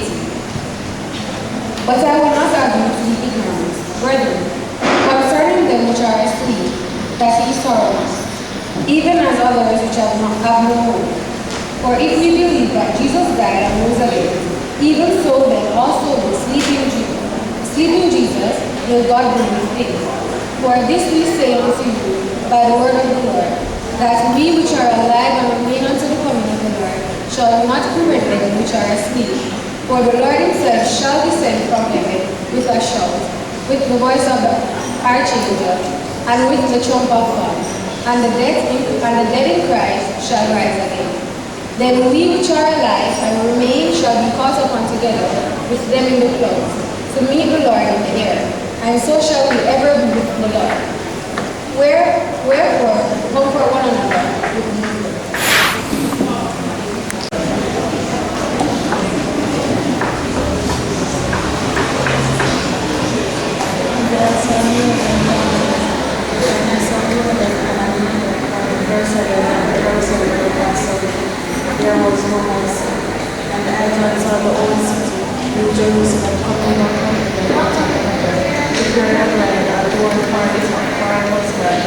18. But I will not have you to be ignorant, brethren, concerning them which are asleep, that ye sorrow, even as others which have no hope. For if we believe that Jesus died and rose again, even so then also the sleeping Jesus will God bring with faith. For this we say unto you by the word of the Lord, that we which are alive and remain unto the coming of the Lord shall not prevent them which are asleep. For the Lord himself shall descend from heaven with a shout, with the voice of the archangel, and with the trump of God, and the dead in Christ shall rise again. Then we which are alive and remain shall be caught up together with them in the clouds, to meet the Lord in the air, and so shall we ever be with the Lord. Wherefore, comfort one another with these words. There was no mercy, and I saw the old city, New Jerusalem, coming down from heaven, prepared a bride, adorned for her husband.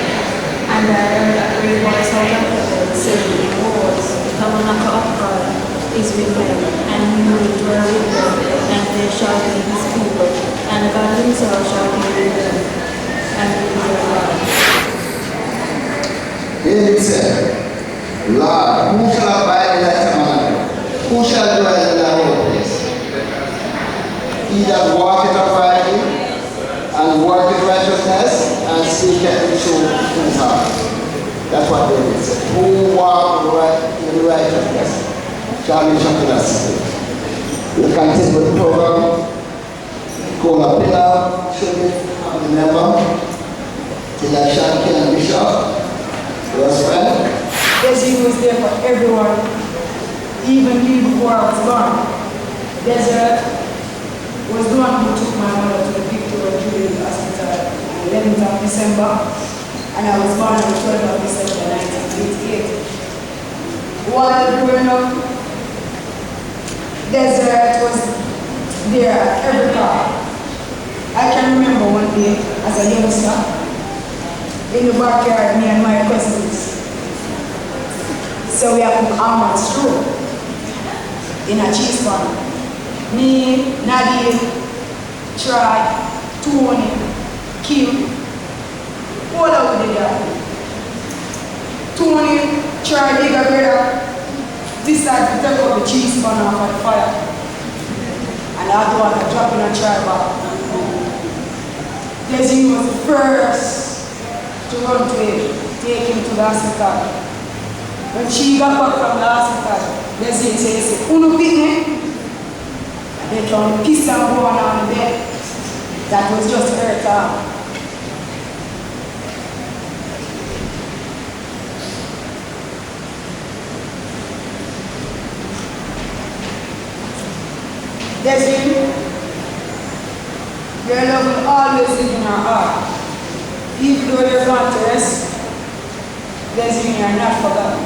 And I heard a great voice out of heaven, saying, Behold, the tabernacle of God is with them, and he will dwell with them, and they shall be his people, and God himself shall be with them, and be their God. David said, Lord, who shall abide in thy tabernacle? Who shall dwell in thy holy place? He that walketh uprightly, and worketh righteousness, and speaketh the truth in his heart. That's what David said. Who walk in righteousness shall be shut in a city. We'll continue with the program. Call a pillar, tribute, and remember, till I shall kill and bishop. Yes, friend. Desrine was there for everyone, even me before I was born. Desrine was the one who took my mother to the Victoria Jubilee Hospital on the 11th of December, and I was born on the 12th of December 1988. While growing up, Desrine was there at every car. I can remember one day as a youngster, in the backyard, me and my cousins. So we have cooked almond stew in a cheese pan. Me, Nadine, Troy, Tony, Kim, all of them there. Tony, Troy, bigger brother, decided to take up the cheese pan off of the fire. And I had to drop in a Troy back. Desrine was the first to run to him, take him to the hospital. When she got back from the hospital, Desrine says, "Uno picnic?" And they found piss and bone on the bed. That was just her talk. Desrine, your love will always live in our heart. Even though you're gone to rest, Desrine, you are not forgotten.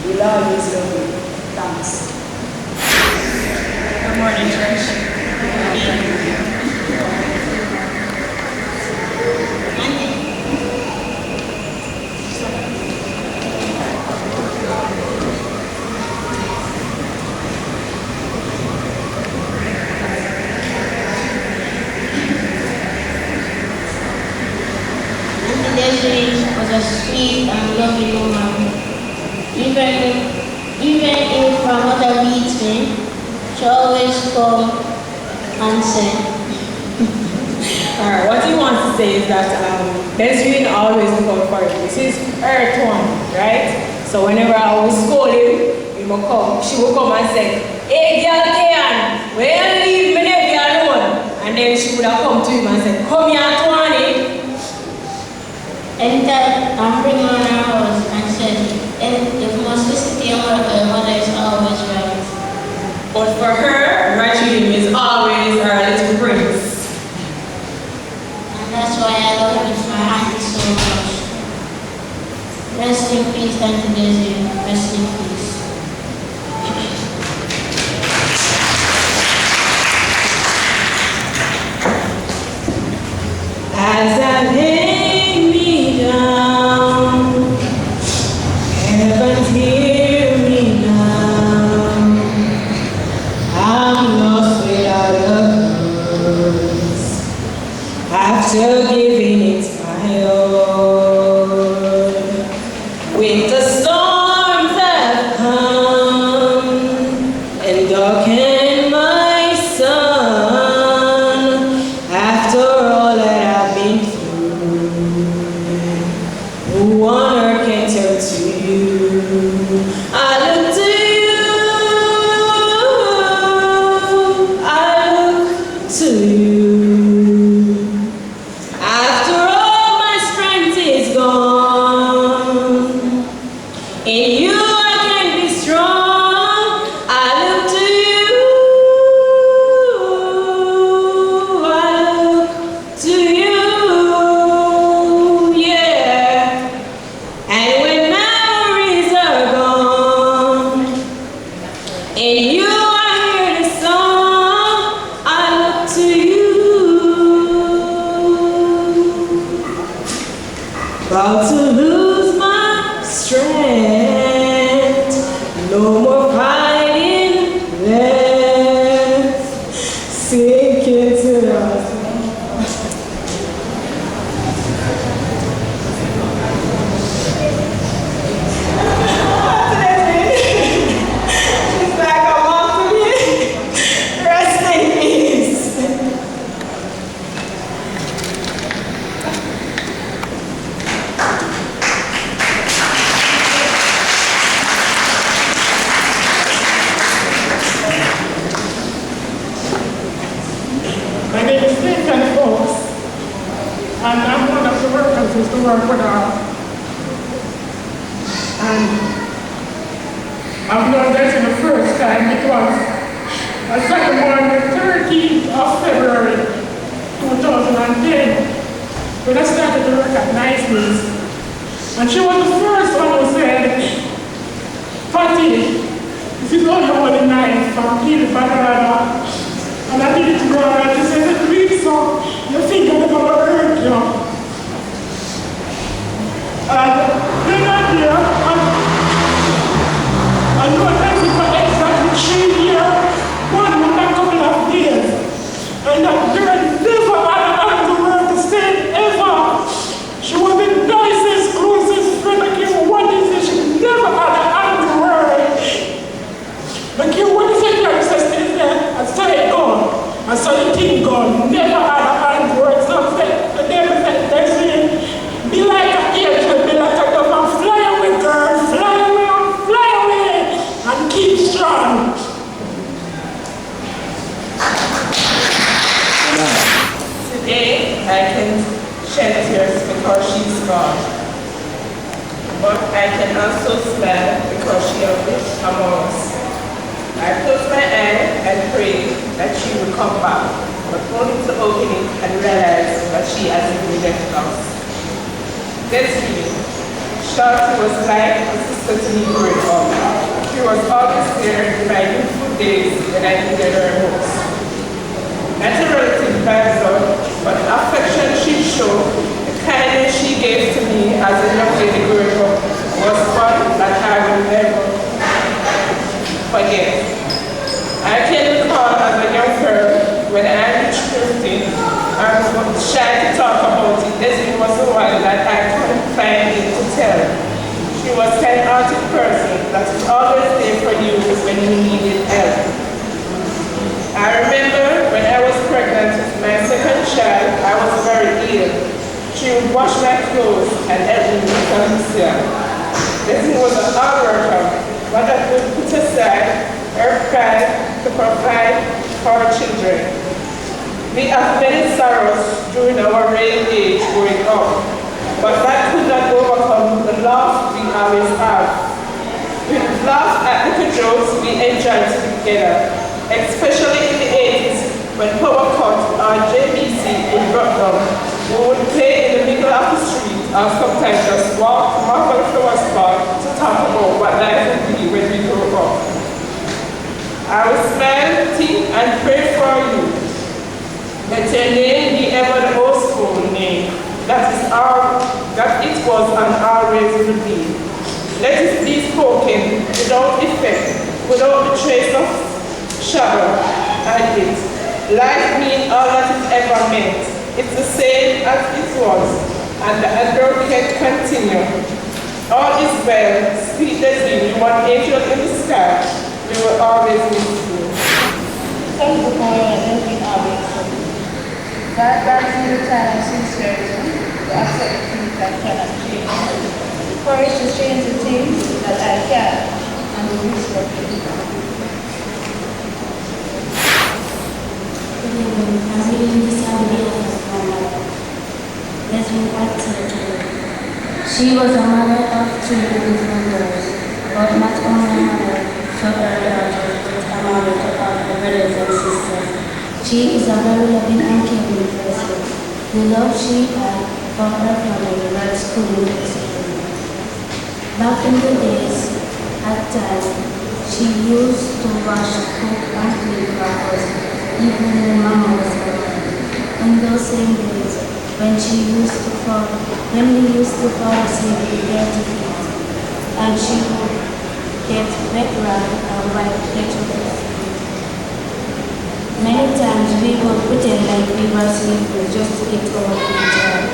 We'll always love you. Thanks. Good morning, church. Desrine was a sweet and lovely woman. Even if her mother beats me, she always come and say. Alright, what he wants to say is that Desrine always look out for him. This is her tone, right? So whenever I will scold him, she will come and say, "Hey girl Kian, where you leave me nephew alone?" And then she would have come to him and said, "Come here, Tony." Anytime I'm bringing her in our house and said, if must listen to your mother is always right. But for her, Rachel is always her little prince. And that's why I love my auntie so much. Rest in peace, Auntie Desrine. Rest in peace. as I lay me down. Heavens, hear me now. I'm lost without a cause. After giving it my all, winter storms have come and darkened my sun. After all that I've been through, who on earth can turn to you? I look to you. I look to you. After all my strength is gone, in you I can be strong. I look to you. I look to you. Yeah. And when memories are gone, in you I hear the song. I look to you. About to lose my strength, no more fighting left, sinking to the she's back on off to me. Rest in peace. My name is Nathan Fox, and I'm one of the workers who used to work with her. And I've known that in the first time. It was a Sunday morning, the 13th of February 2010, when I started to work at Nice's. And she was the first one who said, Patty, this is only one night from Peter Banana. And I needed to go around and say, read so you think I'm going to hurt you. And then I'm here, I know that it for exactly 3 years, one month, a couple of days. And that girl never had the word to say ever. She was the nicest, closest friend. I gave her one thing, she never had the word. But you want to say that, stay there, and stay gone. I saw the thing gone, never had a hand word. So the devil said, Desrine, be like an angel, be like a dove, and fly away, girl, fly away, and keep strong. Today, I can shed tears because she's gone. But I can also smile because she is among us. I close my eyes and pray that she will come back, but only to open it and realize that she hasn't rejected us. Desrine, Shorty was like a sister to me growing up. She was always there in my youthful days when I needed her most. Not a relative by blood, but the affection she showed, the kindness she gave to me as a young lady growing up was one that I will never forget. I can recall as a young girl when I reached 15, I was shy to talk about it. Desrine was the one that I couldn't find it to tell. She was a kind-hearted person that was always there for you when you needed help. I remember when I was pregnant with my second child, I was very ill. She would wash my clothes and help me with herself. Desrine was a hard worker, but that would put aside her pride to provide for our children. We have many sorrows during our real age growing up, but that could not overcome the love we always have. We laugh at little jokes we enjoy together, especially in the 80s when power cut or JBC would drop down. We would play in the middle of the street or sometimes just walk to Marble Flower Spot to talk about what life would be when we grow up. I will smile, think, and pray for you. Let your name be ever the most holy name. that it was and always will be. Let it be spoken without effect, without the trace of shadow and it. Life means all that it ever meant. It's the same as it was, and the adore can continue. All is well, sweet Desrine, you one angel in the sky, we will always miss you. Thank you for your every always. God grants me the time and sincerity to accept things that cannot change. Courage to change the things that I can, and the wish for people. I'm reading this on behalf of my mother, Desrine Althea Kelly. She was a mother of 3 beautiful girls, but not only a mother to her daughters, but a mother to all her brothers and sisters. She is a very loving and caring person. The love she had for her family was couldn't explain. Back in the days, at times, she used to wash, cook, and clean for us, even when Mama was around. In those same days, when we used to fall asleep with dirty feet, and she would get wet rag and wipe little. Many times we would pretend like we were sleeping just to get our feet out.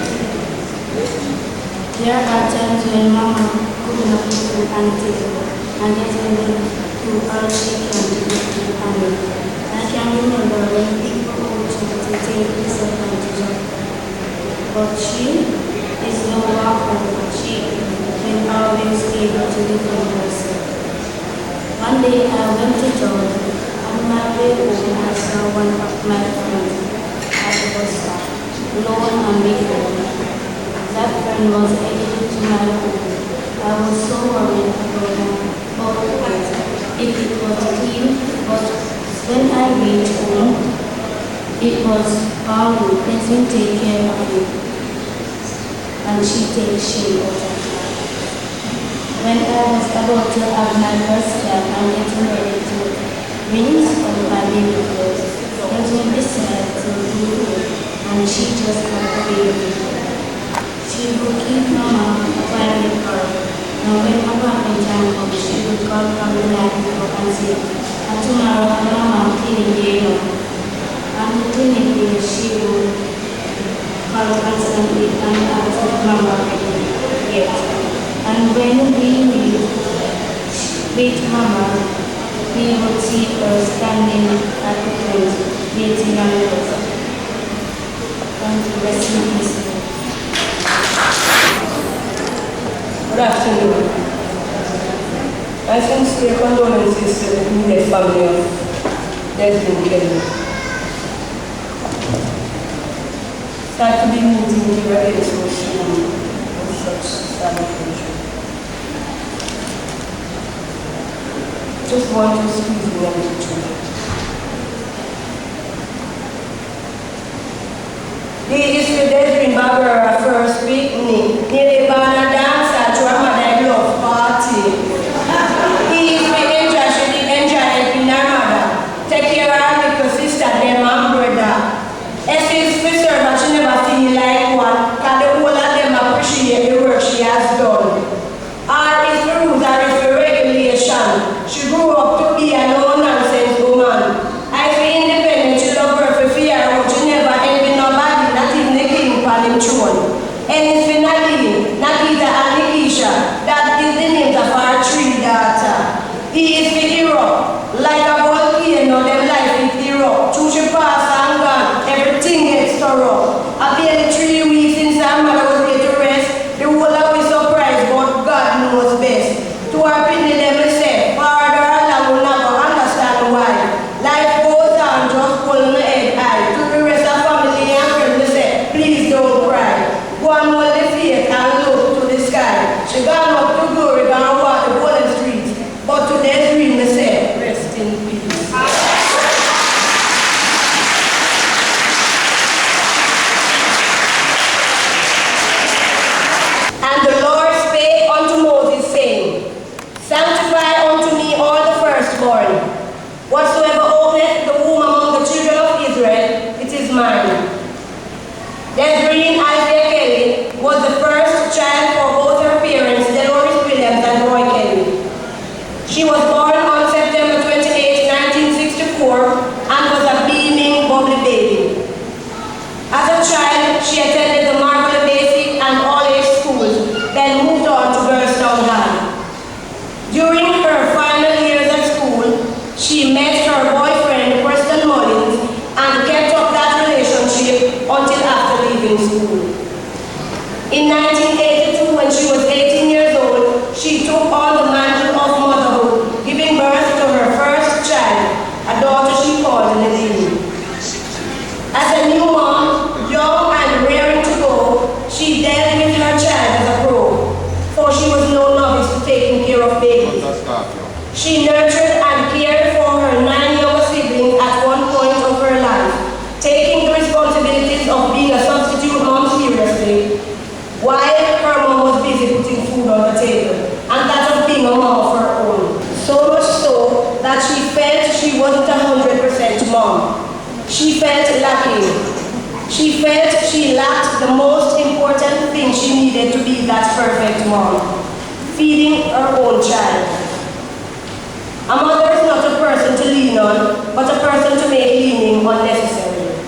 There are times when Mama could not put food on the table, and Desrine would do all she can to get food on it. I can remember when people would try to take disadvantage of her. But she is no longer. She will always be able to defend herself. One day I went to Jordan. On my way home, I saw one of my friends at the bus stop, alone and before. That friend was headed to my home. I was so worried about it, if it was clean, but when I reached home, it was all good. Desrine take care of it, and she takes shame out of it. When I was about to have my first step and getting ready to rinse from my baby clothes, Desrine decided to do it, and she just got away with it. She would keep Mama while with her, and when apartment time comes, she would call from the night before and say, and tomorrow Mama cleaning day now. And the cleaning day she would call constantly and ask if Mama ready yet. And when we meet with Mama, we would see her standing at the front, waiting on us. Thank you, rest in peace. Good afternoon. I sincere condolences to the immediate family of Desrine Kelly. Sad to be meeting the relatives so soon with such sad occasion. Just want to squeeze me a little. The history Desrine Barbara first picnic, nearly born a dancer to her mother love party. He is the enjoy, she did enjoy helping her mother. Take care of her little sister, them and brother. Essence for her, but she never feel like one, because the whole of them appreciate the work she has done. R is the rules, R is the regulation. She grew up to be a no-nonsense woman. I feel independent, she love her for fear, but she never envy nobody, not even the felt lacking. She felt she lacked the most important thing she needed to be that perfect mom, feeding her own child. A mother is not a person to lean on, but a person to make leaning unnecessary.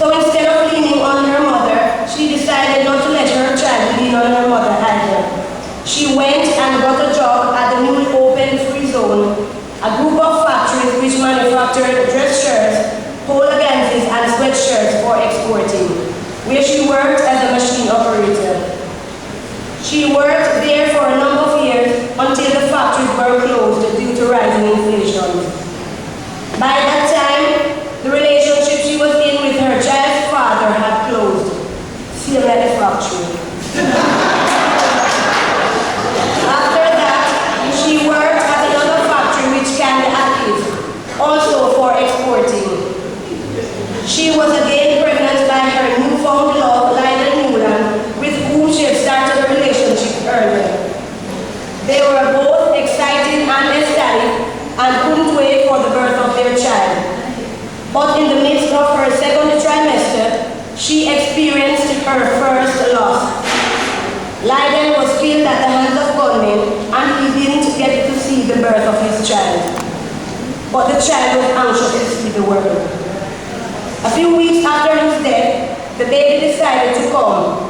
So instead of leaning on her mother, she decided not to let her child lean on her mother either. She went and got a job at the newly opened Free Zone, a group of factories which manufactured dress shirts, polo ganzes and sweatshirts for exporting, where she worked as a machine operator. She worked there for a number of years until the factories were closed due to rising inflation. By that time, the relationship she was in with her child's father had closed, same like the factory. After that, she worked at another factory which can be active, also for exporting. She was again pregnant by her newfound love, Lionel Newland, with whom she had started a relationship earlier. They were both excited and ecstatic and couldn't wait for the birth of their child. But in the midst of her second trimester, she experienced her first loss. Lionel was killed at the hands of gunmen and he didn't get to see the birth of his child. But the child was anxious to see the world. A few weeks after his death, the baby decided to come.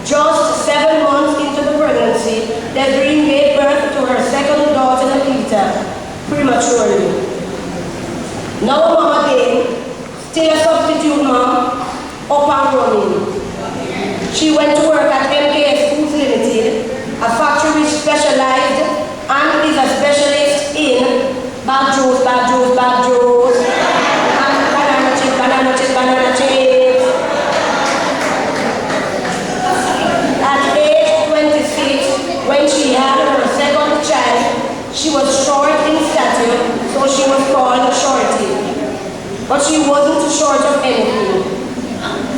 Just 7 months into the pregnancy, Desrine gave birth to her second daughter, Nikita, prematurely. Now a mom again, still a substitute mom, up and running. She went to work at MKS Foods Limited, a factory which specialized and is a specialist in bag juice, and banana chips. At age 26, when she had her second child, she was short in stature, so she was called Shorty. But she wasn't short of anything.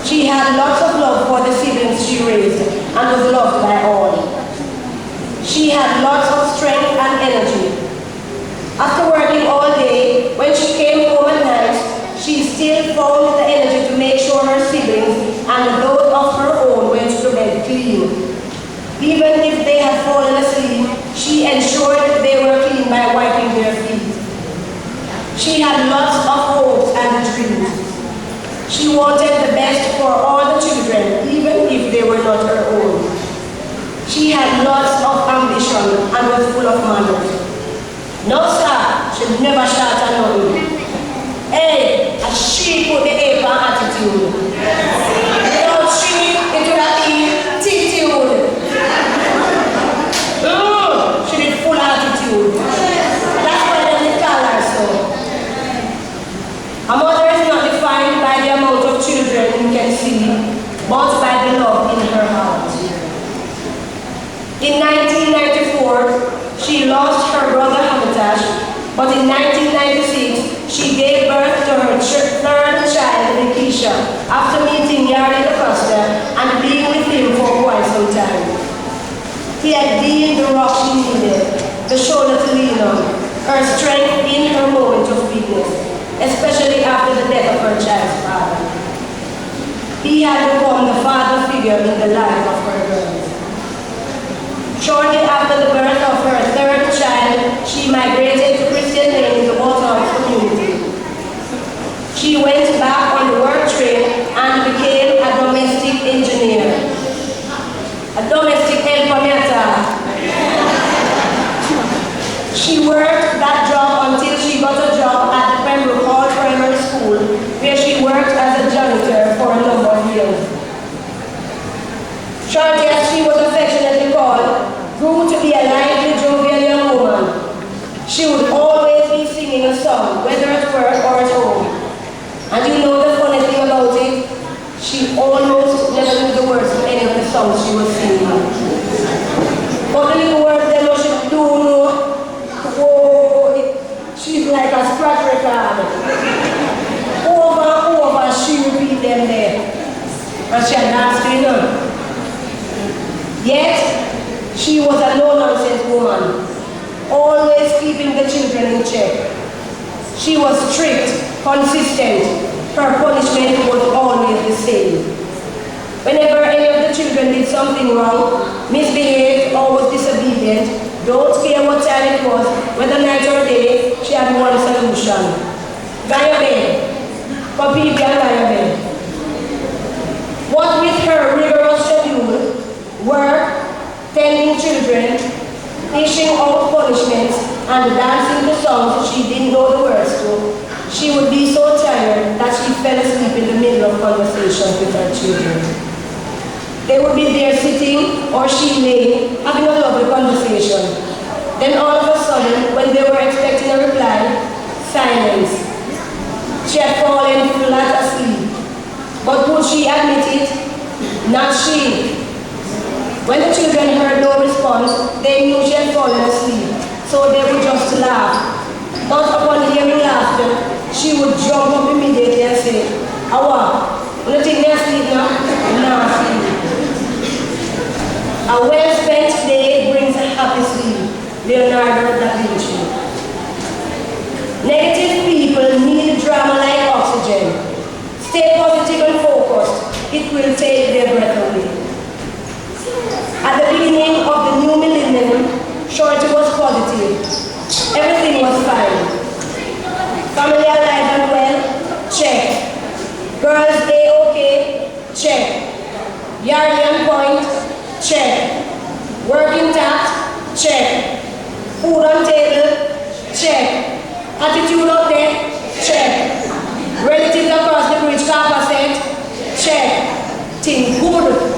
She had lots of love for the siblings she raised and was loved by all. She had lots of strength and energy. After working all day, when she came home at night, she still found the energy to make sure her siblings and those of her own went to bed clean. Even if they had fallen asleep, she ensured they were clean by wiping their feet. She had lots of hopes and dreams. She wanted the best for all the children, even if they were not her own. She had lots of ambition and was full of manners. No sir, she never shot a nothing. Hey, and she put the ape on attitude. Without she, it would have been attitude. She did full attitude. That's why they call her so. A mother is not defined by the amount of children you can see, but by the love in her heart. In 1994, she lost her brother Hamitash, but in 1996, she gave birth to her third child, Nikisha, after meeting Yari DaCosta and being with him for quite some time. He had been the rock she needed, the shoulder to lean on, her strength in her moment of weakness, especially after the death of her child's father. He had become the father figure in the life of her girls. Shortly after the birth of her third child, she migrated to Christian Lane in the Waterhouse community. She went back on the work trade and became a domestic engineer. A domestic helper. She worked that job until she got a job at the Pembroke Hall Primary School, where she worked as a janitor for a number of years. Shorty, as she was affectionately called, grew to be a lively, jovial young woman. She would always be singing a song, whether at work or at home. And you know the funny thing about it? She almost never knew the words of any of the songs she was singing. But the little words they know she do know. She's like a scratch record. Over and over, she repeat them there. And she had danced to her. Yet, she was a no-nonsense woman, always keeping the children in check. She was strict, consistent, her punishment was always the same. Whenever any of the children did something wrong, misbehaved, or was disobedient, don't care what time it was, whether night or day, she had one solution. Lie your bed. Copy and lie your bed. What with her rigorous schedule, work, tending children, dishing out punishments, and dancing to songs she didn't know the words to, she would be so tired that she fell asleep in the middle of conversations with her children. They would be there sitting or she laying, having a lovely conversation. Then all of a sudden, when they were expecting a reply, silence. She had fallen flat asleep. But would she admit it? Not she. When the children heard no response, they knew she had fallen asleep, so they would just laugh. But upon hearing laughter, she would jump up immediately and say, "Awa, you think they're asleep now?" "No, sleep." A well-spent day brings a happy sleep. Leonardo da Vinci. Negative people need drama like oxygen. Stay positive and focused. It will take their breath away. At the beginning of the new millennium, Shorty was positive. Everything was fine. Family alive and well? Check. Girls A-OK? Check. Yardie on point? Check. Work intact? Check. Food on table? Check. Attitude out there? Check. Relatives across the bridge capacity? Check. Think good.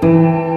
you.